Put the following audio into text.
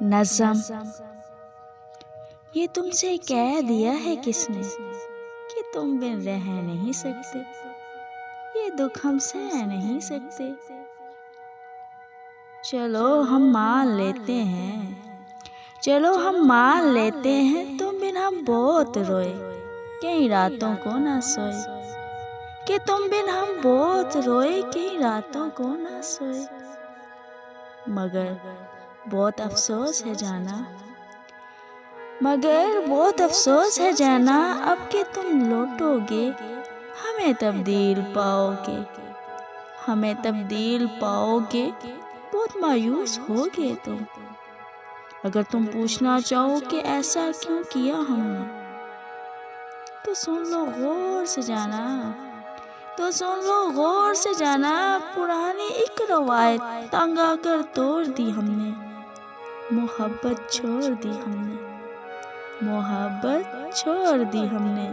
نظم۔ یہ تم سے کہہ دیا ہے کس نے کہ تم بن رہ نہیں سکتے، یہ دکھ ہم سہ نہیں سکتے۔ چلو ہم مان لیتے ہیں، چلو ہم مان لیتے ہیں، تم بن ہم بہت روئے، کئی راتوں کو نہ سوئے، کہ تم بن ہم بہت روئے، کئی راتوں کو نہ سوئے۔ مگر بہت افسوس ہے جانا، مگر بہت افسوس ہے جانا، اب کہ تم لوٹو گے ہمیں تبدیل پاؤ گے، ہمیں تبدیل پاؤ گے، بہت مایوس ہوگے تم۔ اگر تم پوچھنا چاہو کہ ایسا کیوں کیا ہم نے، تو سن لو غور سے جانا، تو سن لو غور سے جانا، پرانی ایک روایت تنگ آ کر توڑ دی ہم نے، محبت چھوڑ دی ہم نے، محبت چھوڑ دی ہم نے۔